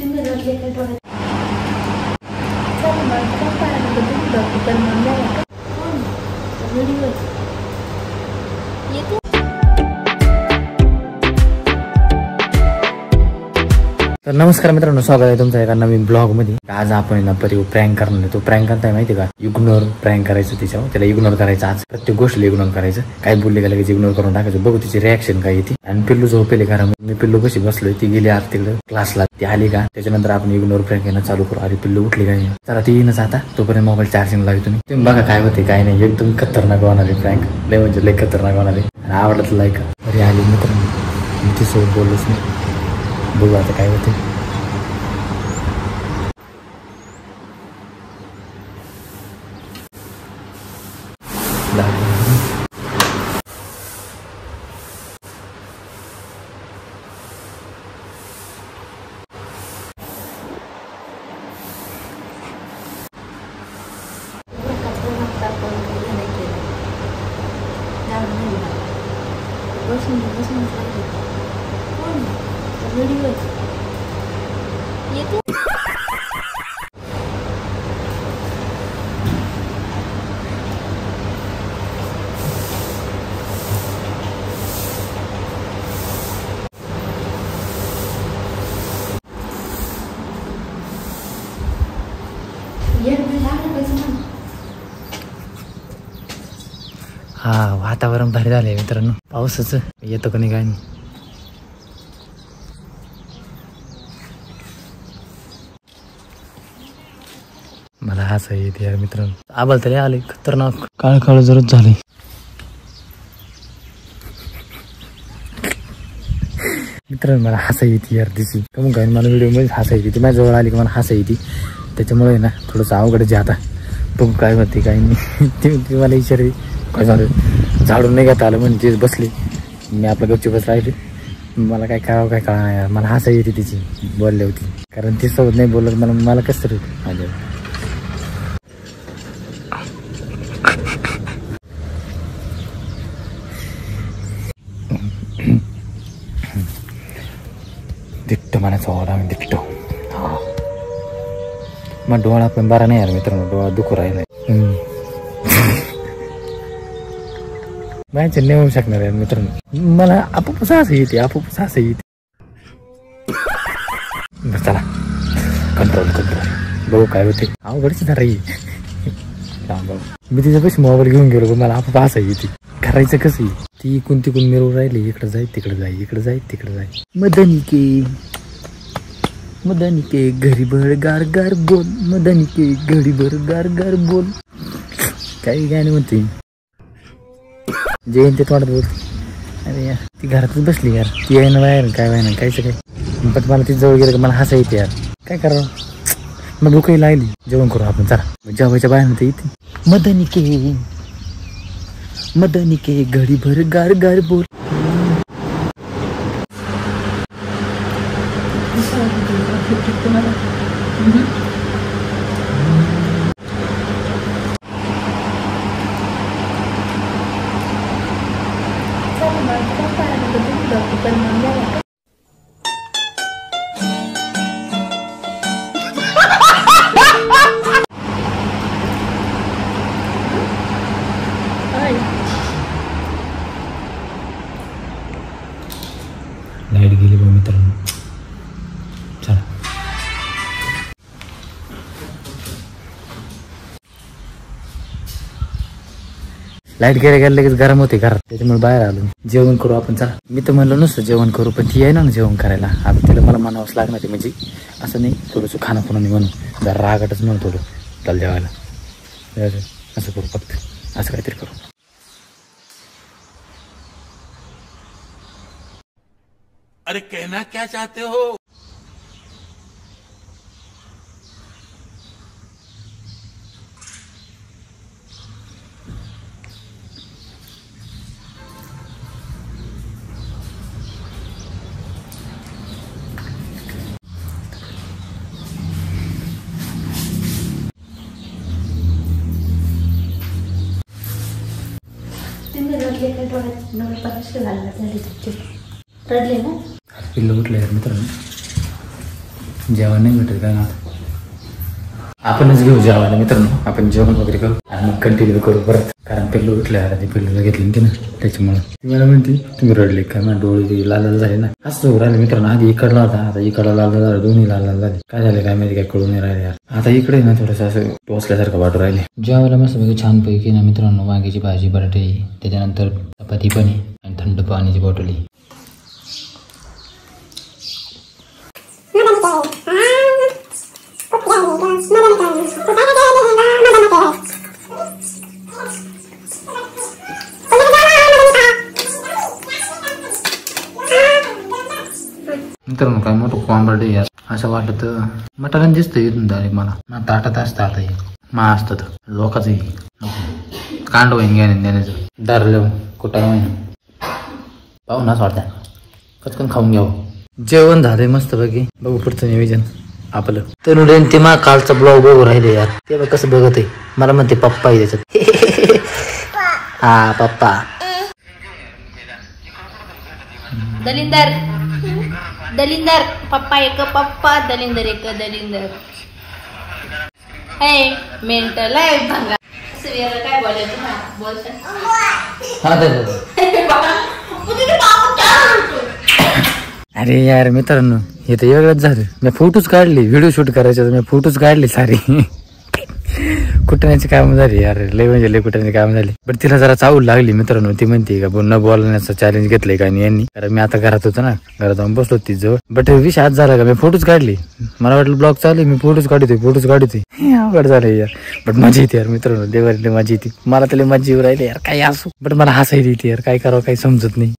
तुम्ही रडले काय थोडं चल मग पप्पा तुम्ही डॉक्टर म्हणल्या का व्हिडिओ येते. तर नमस्कार मित्रांनो, स्वागत आहे तुमचं एका नवीन ब्लॉग मध्ये. आज आपण ना परिव प्रँक करणार आहे. तो प्रँक करताय माहिती का, इग्नोर प्रँक करायचं तिच्यावर. त्याला इग्नोर करायचं, आज प्रत्येक गोष्टीला इग्नोर करायचं. काय बोलले का लगेच इग्नोर करून टाकायचं. बघू तिची रिॲक्शन काय येते. आणि पिल्लू झोपेले घरामध्ये, मी पिल्लू कशी बसलोय, ती गेली आत तिकडे क्लासला, ती आली का त्याच्यानंतर आपण इग्नोर प्रँक येणं चालू करू. अरे पिल्लू उठली काय, चला ती येणं जाता तोपर्यंत मोबाईल चार्जिंग लावी तुम्ही बघा काय होते काय नाही. एकदम खतरनाक होणार आहे प्रँक, लय म्हणजे लय खतरनाक होणार आहे. आवडत लाईक अरे आली मित्रांनो, मी तिसोबत बोललोच नाही. बघू आता काय होते. व्हिडिओ येते. हा वातावरण भारी झालंय मित्रांनो, पावसाचं येतो का नाही काय नाही. मला हसा येते यार मित्रांनो. आबाल तरी आले खतरनाक, काळ काळ जरच झाले. मित्रांनो मला हसा येते यार तिची, कमून काय मला व्हिडिओ मध्ये हसा येते. ती माझ्या जवळ आली की मला हसा येते, त्याच्यामुळे ना थोडंसं अवघड जे आता बघू काय होते काय नाही. ती मला विचारली काय झालं, झाडून नाही घेता आलं म्हणजे तेच बसली. मी आपलं गपचूपच राहिले. मला काय कळावं काय कळा यार, मला हसा येते तिची बोलली होती. कारण ती सोबत नाही बोलत मला कसं तरी माझ्या दिट्टो म्हणायचं हो आम्ही दिट्टो. हा मग डोळा पण बरा नाही यार मित्रांनो, डोळा दुखू राहिला. बायचे नाही होऊ शकणार आहे मित्रांनो, मला आपोआप असं येते, आपोआप असं येते. चला कंट्रोल बघू काय होते. अवघडच जरा मी तिच्यापाशी मोबाईल घेऊन गेलो, मला आपोआप असं येते. करायचं कसं, ती कोणती कोण मिरवून राहिली, इकडं जाय तिकडं जाय, इकडं जाय तिकडं जाय. मदनी के घरी भर गार गार बोल, मदनी के घरी भर गार गार बोल. काही गाणी म्हणते जयंत ते तोंडात बोलते. अरे यार ती घरातच बसली यार, ती आहे ना बाहेर काय व्हाय ना कायचं काय. पण मला ती जवळ गेलं का मला हसा येते यार, काय करावं. मग भूकही लागली, जेवण करू आपण चला. जेवायच्या बाहेर ते येते. मदनी के घडी भर गार गार बोल. डॉक्टर म्हणल्या का लाईट गेली बघ मित्रांनो, चला. लाईट गेल्या लगेच गरम होते घरात, त्याच्यामुळे बाहेर आलो. जेवण करू आपण चला. मी तर म्हणलो नसतं जेवण करू, पण ती आहे ना जेवण करायला. आता तिला मला म्हणावंच लागणार आहे, म्हणजे असं नाही थोडंसं खाणं पुन्हा नाही म्हणून जरा रागाटच म्हणून थोडं त्याला जेवायला. असं करू, फक्त असं काहीतरी करू. अरे कहना क्या चाहते हो. रडले का डोळ्यात नळ पाच घालण्यात झाली तुमचे रडले ना. पिल्लू उठलं यार मित्रांनो. जेवण नाही भेटत काय ना, आपणच घेऊ जेवायला मित्रांनो. आपण जेवण वगैरे करू आणि मग कंटिन्यू करू परत. कारण पिल्लू उठले आता, ते पिल्लूला घेतली की ना त्याच्यामुळे. मला म्हणते तुम्ही रडले काय, मला डोळे लाल झाले ना. असं राहिले मित्रांनो. आधी इकडला होता, आता इकडला लाल झाला, दोन्ही लाल झाले. काय झाले काय माहिती, काय कळून नाही राहिले यार. आता इकडे ना थोडंसं असं टोचल्यासारखं वाटू राहिले. जेवायला मस्त पैकी छानपैकी ना मित्रांनो, वांग्याची भाजी, बटाटे, त्याच्यानंतर चपाती पण आहे आणि थंड पाण्याची बॉटल आहे. मित्रांनो काय मोठं कोंबड यार, असं वाटत मटण दिसतं इथून डायरेक्ट मला. ताटात असतं आता हे मा असतं तर लोकांचं कांड होईन घेण्याचं दारलं कुठं पाहून असं वाटतं कचकन खाऊन घ्यावं. जेवण झालंय मस्त पैकी. बघू पुढचं नियोजन आपलं. तर ते मा कालचा ब्लॉग बघू राहिले यार, ते बघ कसं बघत आहे. मला म्हणते पप्पा आहे त्याच्यात. हा पप्पा. दलिंदर दलिंदर पप्पा एक पप्पा, दलिंदर एक दलिंदर. हे मेंटल आहे भंगा. काय बोलायचं ना बोलता. अरे यार मित्रांनो, हे तर वेगळंच झालं. मी फोटोच काढले, व्हिडिओ शूट करायचे मी फोटोच काढले सारी. कुठण्याची काम झाली यार, लय म्हणजे लय कुठण्याची काम झाली. बट तिला जरा चावल लागली मित्रांनो. ती म्हणते का न बोलण्याचं चॅलेंज घेतलंय का यांनी. कारण मी आता घरात होतो ना, घरात जाऊन बसलो ती जवळ. बट विषय आज झाला का मी फोटोच काढली. मला वाटलं ब्लॉग चालू, मी फोटोच काढतोय. अवघड झालं यार. बट मजा येते यार मित्रांनो, देवारी मजा येते. मला तरी मजा येऊ राहिली यार, काही असो. बट मला हसायला येते यार, काय करावं काही समजत नाही.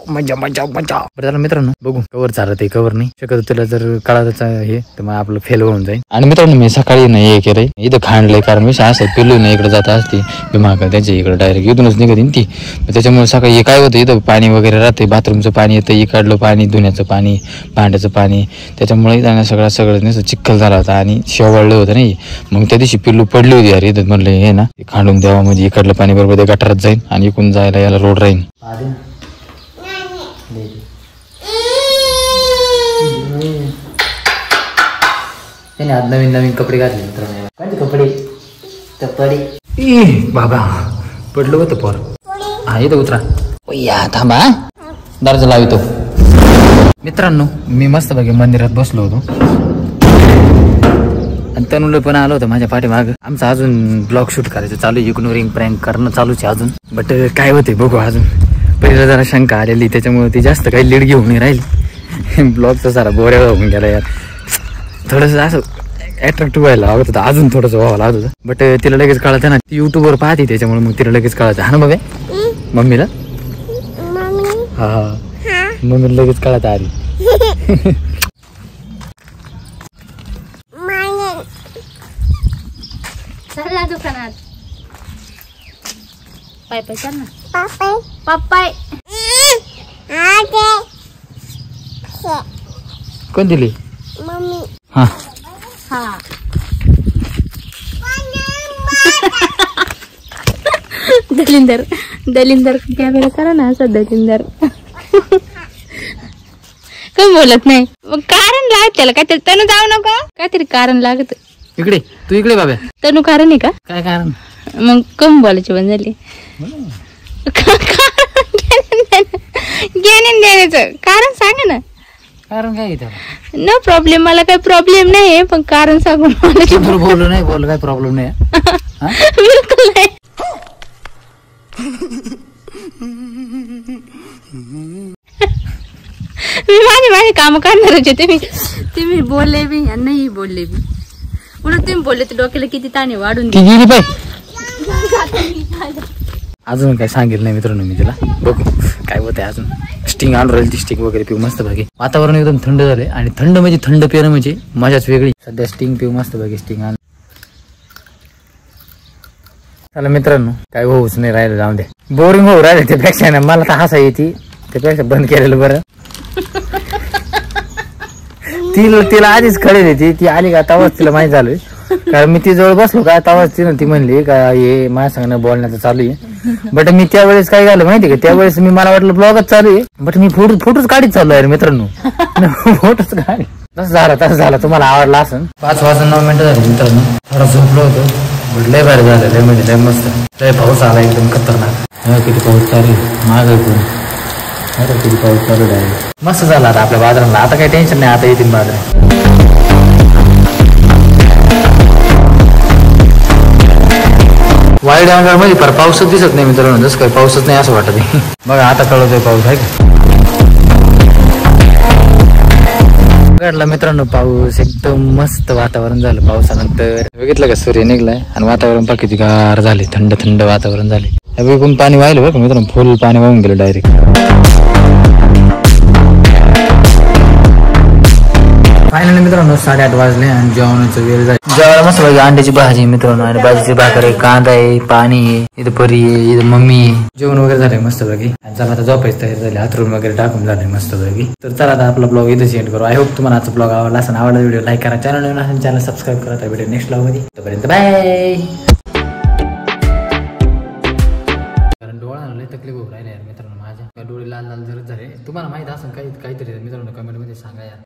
मजा मजा मजा. बरं झालं मित्रांनो, बघू कवर चालत आहे कवर नाही. शक्यतो तुला जर कळायचं हे तर मग आपलं फेल होऊन जाईल. आणि मित्रांनो मी सकाळी नाही हे केलंय, इथं खांडलंय. कारण मी असं पिल्लू नाही इकडे जात असते माग त्यांच्या इकडे डायरेक्ट इथूनच निघत ती. त्याच्यामुळे सकाळी हे काय होतं, इथं पाणी वगैरे राहते, बाथरूमचं पाणी येतं, इकडलं पाणी, धुण्याचं पाणी, भांड्याचं पाणी. त्याच्यामुळे त्यांना सगळं नुसतं चिखल झाला होता आणि शेवळलं होतं नाही. मग त्या दिवशी पिल्लू पडली होती यार इथं. म्हणलं हे ना खांडून द्यावा, म्हणजे इकडलं पाणी बरोबर त्या गटारात जाईल आणि इकडून जायला याला रोड राहील. आज नवीन कपडे घातले मित्रांनो. कोणते कपडे बाबा पडलो होतं पोर. हा येतो उतरा या, थांबा दर्जा लावितो. मित्रांनो मी मस्त बघे मंदिरात बसलो होतो आणि तनुला पण आलो होतं माझ्या पाठीमाग. आमचं अजून ब्लॉग शूट करायचं चालू, इग्नोरिंग प्रँक करणं चालूच आहे अजून. बट काय होते बघू अजून. पहिलं जरा शंका आलेली, त्याच्यामुळे ती जास्त काही लीड घेऊन नाही राहिली. ब्लॉगचा सारा बोऱ्या होऊन गेला यार. थोडंसं असं अट्रॅक्टिव्ह व्हायला लागत होतं, अजून थोडंसं व्हावं लागत होतं. बट तिला लगेच कळतं ना, ती युट्यूबवर पाहते त्याच्यामुळे मग तिला लगेच कळतं. हा ना बाबा मम्मीला, हा मम्मीला लगेच कळत आली. चला दुकानात पाय पाय चल ना. पापाय कोण दिली मम्मी. हा हा दलिंदर कॅमेरा करा ना असं. दलिंदर कोण बोलत नाही, मग कारण लागत त्याला काय. तनु जाऊ नका, काहीतरी कारण लागत. इकडे तू इकडे बाबा. तनु कारण आहे का, काय कारण. मग कम बोलायची बंद झाली. घेणे देण्याचं कारण सांगा ना. कारण काय नो प्रॉब्लेम, मला काही प्रॉब्लेम नाही, पण कारण सांगून बोलू नाही, बोल काय प्रॉब्लेम नाही. बिलकुल नाही. मी माझे काम करणार होते. तुम्ही बोलले बी नाही बोलले बी. म्हणून तुम्ही बोलले तर डोक्याला किती ताणे वाढून गेली पाय. अजून काय सांगितलं नाही मित्रांनो मी तिला. बघू काय होतंय अजून. स्टिंग आणून राहील ती स्टिंग वगैरे पिऊ मस्त भागी. वातावरण एकदम थंड झालंय आणि थंड म्हणजे थंड पिणं म्हणजे मजाच वेगळी. सध्या स्टिंग पिऊ मस्त भागी. स्टिंग आण. चला मित्रांनो काय होऊच नाही राहिलं, जाऊन दे. बोरिंग होऊ राहिलं त्यापेक्षा ना. मला तर हसा येते त्यापेक्षा बंद केलेलं बरं. तिला आधीच कळेल येते. ती आली का तवाच तिला माहित झालं. कारण मी ती जवळ बसलो का तवाच ती म्हणली का हे माझ्या सांगणं बोलण्याचं चालू आहे. बट मी त्यावेळेस काय झालं माहिती का, त्यावेळेस मी मला वाटलं ब्लॉगच चालू आहे. बट मी फोटोच काढीत चालू आहे मित्रांनो. फोटोच काढी तसं झालं तुम्हाला आवडला असं. 5:09 झाली मित्रांनो. थोडा झोपलो होतो. लय भारी झालं. लय म्हणजे लय मस्त. लय पाऊस आला एकदम खतरनाक. किती पाऊस चालू माग किती पाऊस चालू आहे. मस्त झाला आता आपल्या बाजाराला. आता काही टेन्शन नाही. आता येतील बाजार. वाईट अंगार मध्ये फार पाऊसच दिसत नाही मित्रांनो. जसं काही पाऊसच नाही असं वाटत आहे. बघा आता कळतोय पाऊस आहे का. घडला मित्रांनो पाऊस. एकदम मस्त वातावरण झालं. पावसानंतर बघितलं का सूर्य निघलाय आणि वातावरण पा किती गार झाले. थंड थंड वातावरण झाले. कोण पाणी वाहिलं बघ मित्रांनो. फुल पाणी वाहून गेलं डायरेक्ट. फायनली मित्रांनो 8:30 वाजले आणि जेवणाचा वेळ झाला. जेवायला मस्त पाहिजे. अंड्याची भाजी मित्रांनो आणि भाजीची भाकर आहे, कांदा आहे, पाणी आहे, इथं परी आहे, इथं मम्मी आहे. जेवण वगैरे झालंय मस्त पैकी. आणि चला आता झोपायची तयारी झाली. हातरून वगैरे टाकून झाले मस्त पैकी. तर चला आता आपला ब्लॉग इथं एंड करू. आय होप तुम्हाला आजचा ब्लॉग आवडला असेल. आवडला व्हिडिओ लाईक करा. चॅनल नवीन असेल चॅनल सबस्क्राईब करा. तर व्हिडिओ नेक्स्ट ब्लॉग मध्ये. तोपर्यंत बाय. कारण डोळ्याला तकलीफ होऊ राहिली यार मित्रांनो. माझ्या डोळे लाल लाल जरच झाले. तुम्हाला माहित असेल काहीतरी मित्रांनो कमेंट मध्ये सांगा यार.